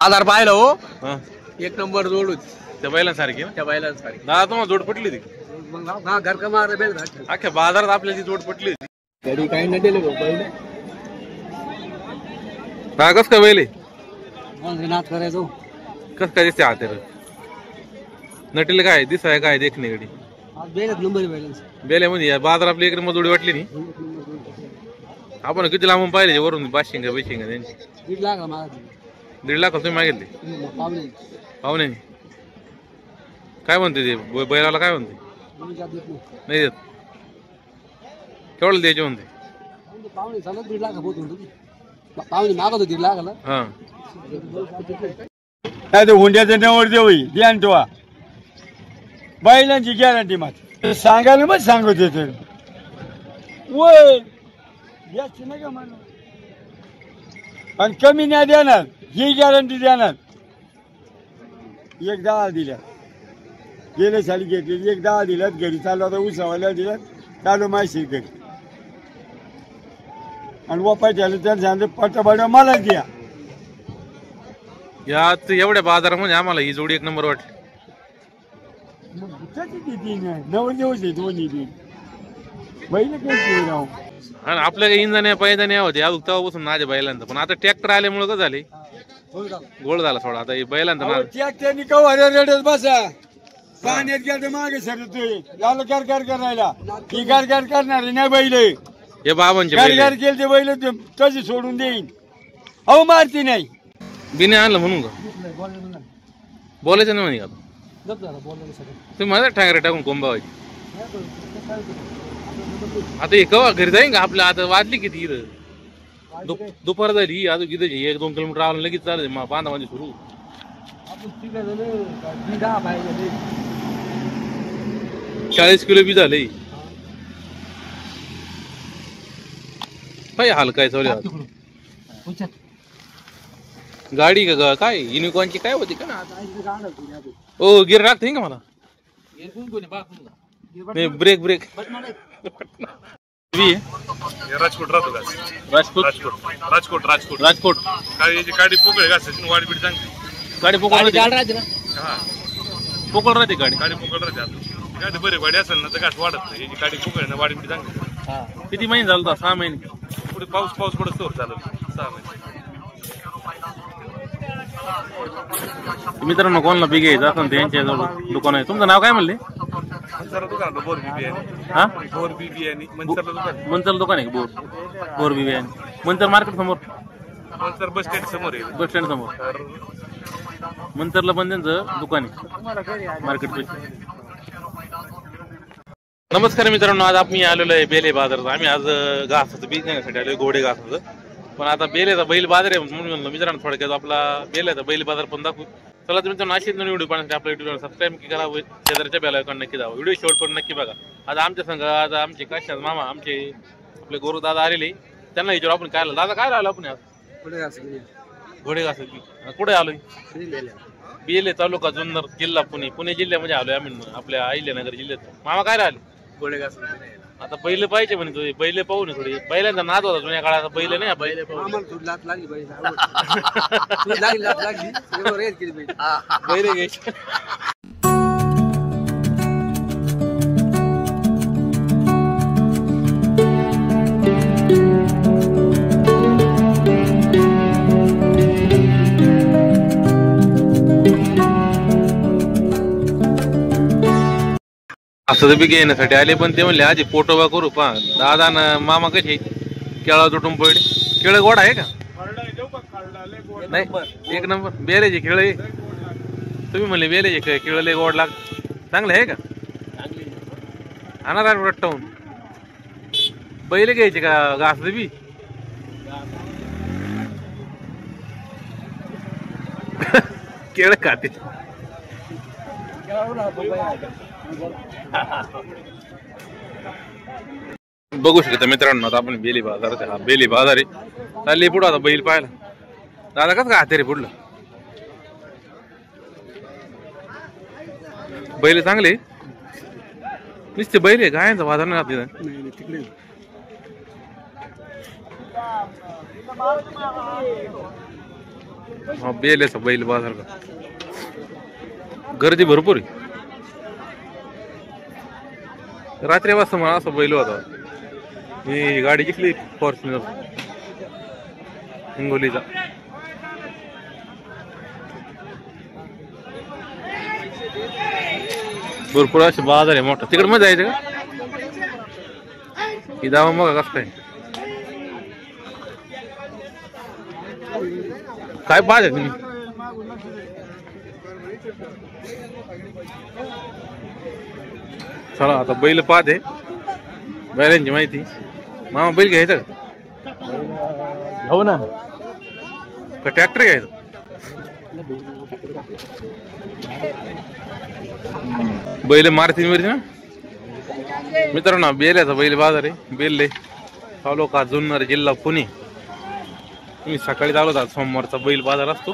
आधार पाहिलं हो. हा एक नंबर जोड होती त्या बैलांसारखी ना त्या बैलांसारखी. दादा तुम्हाला जोड पटली ती मग हा घर का मार बेल घातली. अख्ख्या बाजारात आपल्याला ती जोड पटली होती. घरी काही नाही दिले भाऊ पहिले हा कस काय बैल आहे? नाच करायचो. कस काय दिसते हातेर नटीला काय दिसाय काय देखणे गडी आज बेल नंबर बैलांचा बेल्यामध्ये बाजार आपली एक नंबर जोडी वाटली नाही. आपण किती लांबून पाहिले वरून बाशिंगा बिशिंगा त्यांची 1.5 लाख मागितले. 1.5 लाख तुम्ही मागितले पावले पाहुणे काय म्हणते ते बैलाला काय म्हणते नाही देत केवढं द्यायचे म्हणते पावणे चालत 1.5 लाख होत होती पावणे मागत होती 1.5 लाखाला. हा काय ते हुंड्याचं नवर देऊ ध्यान ठेवा बैलांची गॅरंटी मात्र सांगायला मग सांगत येत वय जास्त नाही का म्हणून पण कमी नाही देणार ही गॅरंटी देणार. 1.10 दिल्या गेल्या साली घेतली 1.10 दिल्यात घरी चालू आता उसावायला दिल्यात चालू माहिती घरी आणि वापाय झालं तर सांगते पटापट मला द्या. यात एवढ्या बाजारामध्ये आम्हाला ही जोडी एक नंबर वाटली. नऊ दिवस आहे दोन्ही दिन बैल काही राहू आणि आपल्या काही इंधन पैदाने होते अजून तेव्हापासून माझ्या बैलांचं पण आता ट्रॅक्टर आल्यामुळे कसं झाले गोळ झाला थोडा आता बैलांचा नाद. त्यांनी कवा रडत बसा पाण्यात गेलं मागे सरतोय याला गारगार करायला ही गारगार करणारे नाही बैल हे बाबांचे गारगार केले ते बैल तसे सोडून देईन अहो मारती नाही. बिने आणलं म्हणून का बोलायचं नाही म्हणे का तुम्ही माझा ठाकरे टाकून कोंबावायची आता हे कवा घरी जाईन का आपल्या आता वाजली किती दुपार झाली अजून किती 1-2 किलोमीटर आवलं लगेच चालेल बांधा माझी सुरू 40 किलो बी झाले काय हाल काय चालू गाडी का काय युनिकॉर्नची काय होती का ना ओ गिर राखते का मला ब्रेक ब्रेक राजकोट राहतो का राजकोट राजकोट राजकोट राजकोट याची गाडी पोकळ घासायची वाढ बीड चांगली गाडी पोकळ राहते हा पोकळ राहते गाडी गाडी पोकळ राहते आता गाडी बरी गाडी असेल ना तर घास वाढत नाही याची गाडी पोकळ ना वाढ बीड चांगली. किती महिने झालं 6 महिने पुढे पाऊस पडत तोर चालू 6 महिने. मित्रांनो कोणाला बी घ्यायचं असं त्यांच्या दुकान आहे. तुमचं नाव काय म्हणले? मंचरला दुकान बोर बी बियाणी हा बोर बी बियाणी मंचरला दुकान मंचरला दुकान आहे का बोर बी बियाणी मंचर मार्केट समोर मंचर बस स्टँड समोर आहे बस स्टँड समोर मंचरला पण त्यांचं दुकान आहे मार्केट पैसे. नमस्कार मित्रांनो आज आम्ही आलेलो आहे बेले बाजारात. आम्ही आज घासाचं बीज घेण्यासाठी आलोय घोडे घासाचं पण आता बेलेचा बैल बाजार आहे म्हणून म्हणलं मित्रांनो थोडक्यात आपला बेलेचा बैल बाजार पण दाखवू. चला तुम्ही नाशिक व्हिडिओ पाहण्यासाठी आपल्या युट्यूबला सबस्क्राईब करा शेजारच्या बेल आयकॉन नक्की दावा व्हिडिओ शेवट पण नक्की बघा. आज आमच्या संघ आज आमचे काशात मामा आमचे आपले गोरू दादा आलेले त्यांना विचारू आपण काय दादा काय राहिलो आपण आज घोडे घास कुठे आलोय बेले तालुका जुन्नर जिल्हा पुणे जिल्ह्यामध्ये आलोय आम्ही आपल्या अहिल्यानगर जिल्ह्यात. मामा काय राहिले गोळे घास आता बैल पाहिजे म्हणे तुझे बैल पाहू नये थोडी बैलांचा नाद होता जुन्या काळात बैल नाही बैल लागली बैल घ्यायचे. असं बी घेण्यासाठी आले पण ते म्हणले आधी पोटोबा करू पा दादा ना मामा कसे केळा तुटून पडले. केळ गोड आहे का नाही एक नंबर बेलेचे केळ तुम्ही म्हणले बेलेचे केळले गोड लाग चांगले आहे का आणा रट्टावून बैल घ्यायचे का घास बी केळ खाते बघू शकता मित्रांनो आता आपण बेली बाजार हा बेली बाजार आहे चालले पुढं आता बैल पाहायला. दादा कसं काय रे पुढलं बैल चांगले नुसते बैल आहे गायांचा बाजार नाही तिकडे हा बेल्याचा बैल बाजार का गर्दी भरपूर आहे. रात्री वाजता मला असा बैल होता. ही गाडी जिंकली फॉर्च्युनर हिंगोलीचा. भरपूर असे बाजार आहे मोठा. तिकडे मजा यायचं का ही दावा मग कसं काय काय पाहते तुम्ही. चला आता बैल पाहते बैलांची माहिती. मामा बैल घ्यायचं हो ना का ट्रॅक्टर घ्यायचं. बैल मारतीन वरती ना मित्रांनो. बेल्याचा बैल बाजार आहे. बेल्ले तालुका जुन्नर जिल्हा पुणे. तुम्ही सकाळी आलो होता. सोमवारचा बैल बाजार असतो.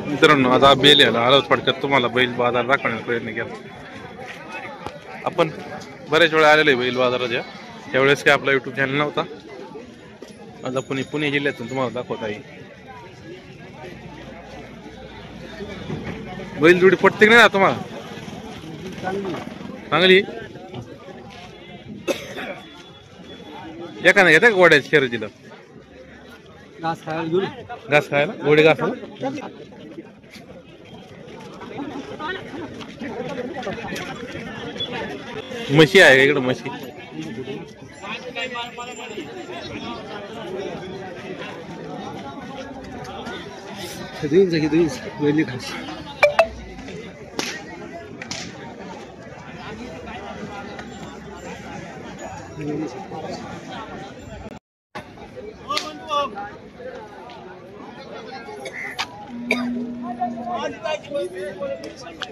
मित्रांनो आता बेल याला आलो थोडक्यात तुम्हाला बैल बाजार दाखवण्याचा प्रयत्न केला. आपण बऱ्याच वेळा आलेलो आहे बैल बाजाराच्या. त्यावेळेस काय आपला युट्यूब चॅनल नव्हता. आता पुणे जिल्ह्यातून तुम्हाला दाखवता येईल. बैल जोडी पटते की नाही तुम्हाला चांगली. एखादा घेता का गोड्याच्या शर्यतीला घास खायला घेऊन घास खायला गोडे घास. म्हशी आहे इकडे म्हशी. वेळी घास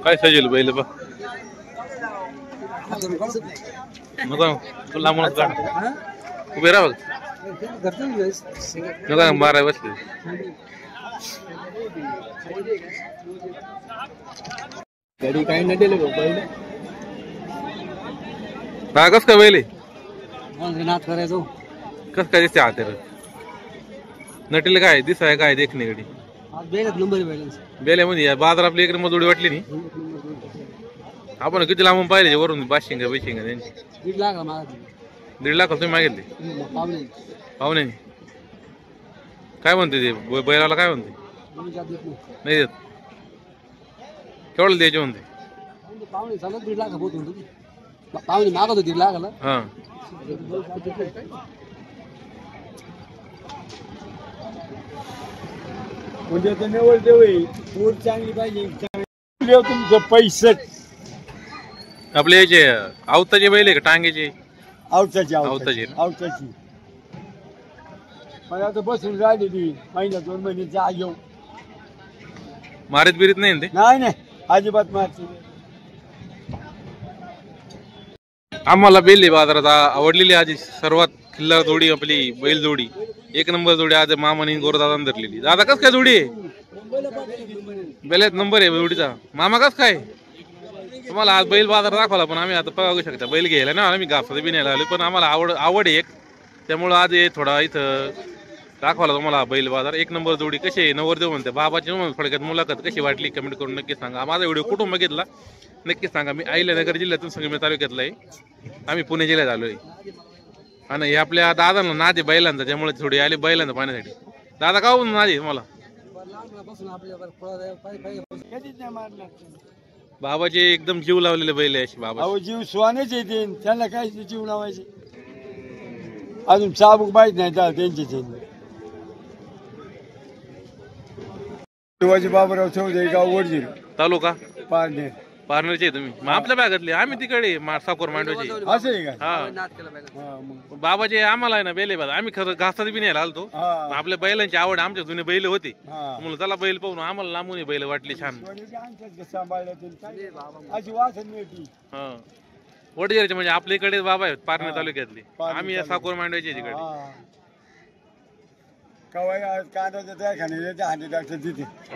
काय सजेल बैल बा नको लांबूनच काढ. उभे राहा बघ नका माराय बसले. गाडी काही नाही दिले बैल कस काय बैल नाथ करायचो. कस काय दिसते हाते नटीला काय दिसाय काय देखणे गडी बेलच नंबर बैलांचा. बेल्यामध्ये बाजार आपली इकडे मजुडी वाटली नाही. आपण किती लांबून पाहिले वरून बाशिंगा बिशिंगा त्यांची. 1.5 लाख मागा 1.5 लाख तुम्ही मागितले पाहुणे. काय म्हणते ते बैलाला काय म्हणते नाही देत. केवढं द्यायचे म्हणते पाहुणे चालत 1.5 लाख होत होतो. पाहुणे मागत 1.5 लाखाला. हा म्हणजे निवड देऊ पूर चांगली पाहिजे. तुमचं पैसे आपले याचे आवताचे बैल आहे का टांगेचे आवताची आवताचे आवताची. पण आता बसून राहिलेली महिना 2 महिन्याचा येऊ मारीत बिरीत नाही ते. नाही अजिबात मारते. आम्हाला बेले बाजारात आवडलेली आधी सर्वात खिल्लार जोडी आपली बैल जोडी. 1 नंबर जोडी आज मामाने गोरदादा धरलेली. दादा कस काय जोडी आहे बेल्यात नंबर आहे जोडीचा. मामा कस काय तुम्हाला आज बैल बाजार दाखवला. पण आम्ही आता बघू शकता बैल घ्यायला ना आम्ही घासात बी न्यायला आलो. पण आम्हाला आवड आहे एक त्यामुळं आज थोडा इथं दाखवला तुम्हाला बैल बाजार. 1 नंबर जोडी. कशी आहे नवरदेव म्हणते बाबाची थोडक्यात मुलाखत कशी वाटली कमेंट करून नक्की सांगा. माझा व्हिडिओ कुठून बघितला नक्की सांगा. मी अहिल्यानगर जिल्ह्यातून संगमेश्वर तालुक्यातला आहे. आम्ही पुणे जिल्ह्यात आलो आहे. आणि हे आपल्या दादांना नाद आहे बैलांचा त्यामुळे थोडी आली बैलांचा पाहण्यासाठी. दादा का नाद आहे तुम्हाला बाबाचे एकदम जीव लावलेले बैल आहे अशी. बाबा जीव स्वानेच येते त्यांना काय जीव लावायचे. अजून चाबूक माहित नाही त्यांचे शिवाजी बाबूराव चौधरी गाव वडजीर तालुका पारनेर. पार्नरचे तुम्ही मग आपल्या भागातले. आम्ही तिकडे साकोर मांडवाचे. असं आहे का. हा बाबाचे आम्हाला आहे ना बेले बाजार. आम्ही खरं घासात बी नाही आलतो. आपल्या बैलांची आवड आमच्या जुने बैल होते म्हणून त्याला बैल पाहून आम्हाला लांबून बैल वाटली छान. हा वडजेरचे म्हणजे आपल्या इकडे बाबा आहेत पारनेर तालुक्यातले. आम्ही साकोर मांडवायचे तिकडे.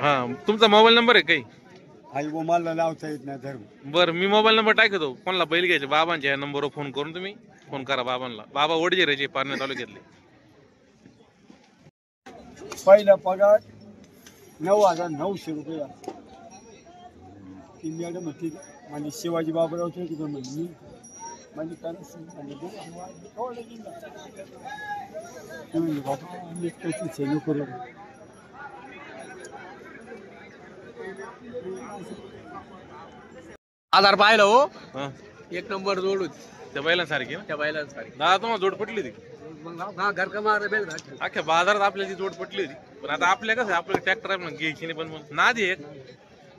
हा तुमचा मोबाईल नंबर आहे काही आई मला लावता येत नाही धर्म. बरं मी मोबाईल नंबर टाकतो, कोणाला बैल घ्यायचे बाबांच्या नंबरवर फोन करून तुम्ही फोन करा बाबांना. बाबा वडजेराचे पारणे तालुक्यातले. पहिला पगार 9,900 रुपये. ती मॅडम होती म्हणजे शिवाजी बाबूराव तिथं म्हणजे म्हणजे करू. आधार पाहिलं हो, हा एक नंबर जोड होती त्या बैलांसारखी ना. त्या बैलांसारखी. दादा तुम्हाला जोड पटली होती? मग हा घर का मार बेल घातली. अख्ख्या बाजारात आपल्याला ती जोड पटली होती. पण आता आपल्या कसं आपलं ट्रॅक्टर आहे घ्यायची नाही, पण मग नादी एक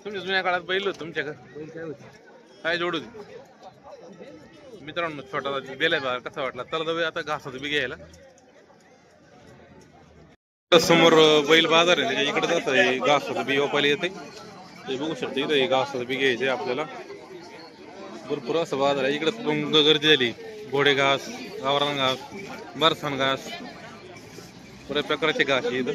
तुमच्या जुन्या काळात बैल होतं तुमच्याकडे काय होती काय जोड होती. मित्रांनो छोटा बेला बाजार कसा वाटला चला जाऊया आता घासाचं बी घ्यायला. समोर बैल बाजार आहे त्याच्या इकडे जात आहे घासाचं बी वापायला येते ते बघू शकते. इथं घासाचं बी घ्यायचे आपल्याला. भरपूर असं बाजार आहे इकडे. गर्दी झाली. घोडे घास, गावरान घास, बरसाण घास, बऱ्याच प्रकारचे घास आहे इथं.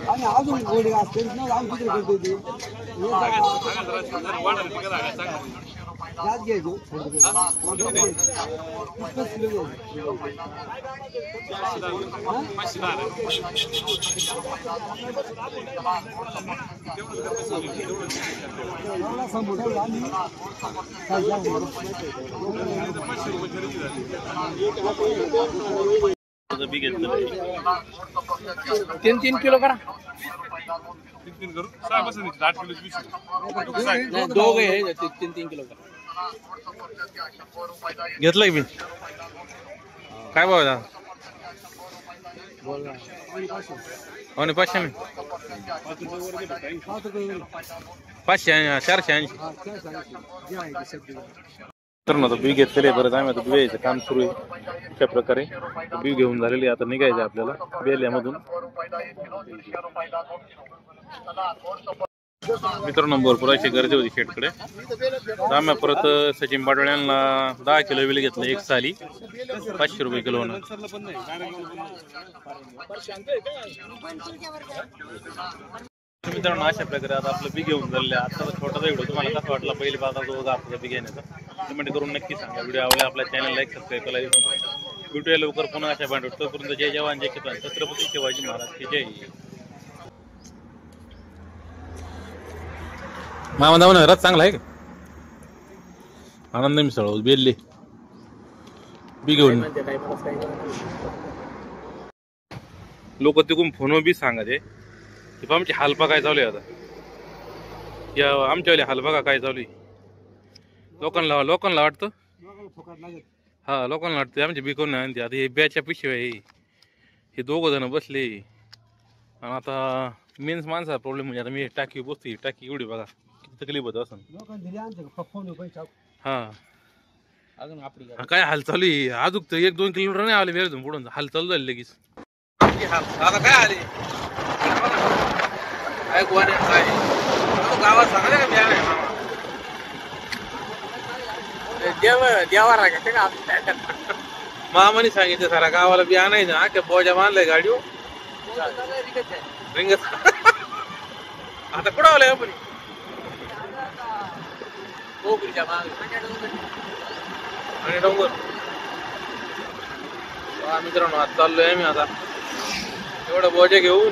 आणि अजून गोडी असते आमची करते जात घ्यायचो. तीन किलो करा. 3 करू 6 बस 8 किलो 20 दोघे आहे 3 किलो करा. घेतलंय मी काय भाव आहे आणि 500 मी 500 480. तर ना बी घेतलेले बरं आम्ही आता बियायचं काम सुरू आहे. अशा प्रकारे बी घेऊन झालेली आता निघायचं आपल्याला बेल्यामधून. मित्रांनो भरपूर अशी गर्दी होती शेटकडे. आम्ही परत सचिन पाटोळे यांना 10 किलो वेल घेतलं एक साली 500 रुपये किलो. मित्रांनो अशा प्रकारे आता आपलं बी घेऊन झालेलं आहे. आता छोटासा व्हिडिओ तुम्हाला कसा वाटला पहिले बाजार जो आपला बी घेण्याचा कमेंट करून नक्की सांगा. व्हिडिओ आवडला आपल्या चॅनल लाईक सबस्क्राईब करायला भेटूया लवकर पुन्हा अशा भांडवल. तोपर्यंत जय जवान जय किसान छत्रपती शिवाजी महाराज की जय. मामा दावना रथ चांगला आहे का? आनंद मिसळ बेल्ले बी घेऊन लोक तिकडून फोनवर बी सांगायचे की आमची हालपा काय चालू आहे. आता या आमच्यावाली हालपा काय चालू आहे लोकांना वाटतं. हा लोकांना वाटतं आमची बी कोण नाही. आता हे ब्याच्या पिशव्या आहे हे 2 जण बसले. आणि आता मेन्स माणसा प्रॉब्लेम म्हणजे आता मी टाकी बसते टाकी एवढी बघा किती तकलीफ होत असं. हा काय हाल चालू आहे अजून तर 1-2 किलोमीटर नाही आले वेळ पुढून हाल चालू झाले लगेच. आता काय आले गावात सांगा मामाने सांगितलं सारा गावाला बी आणायचं. अख्या बोजा बांधलाय गाडीवर रिंगत. आता कुठं आलंय आपण आणि डोंगर. मित्रांनो आता चाललोय आम्ही आता एवढा बोजा घेऊन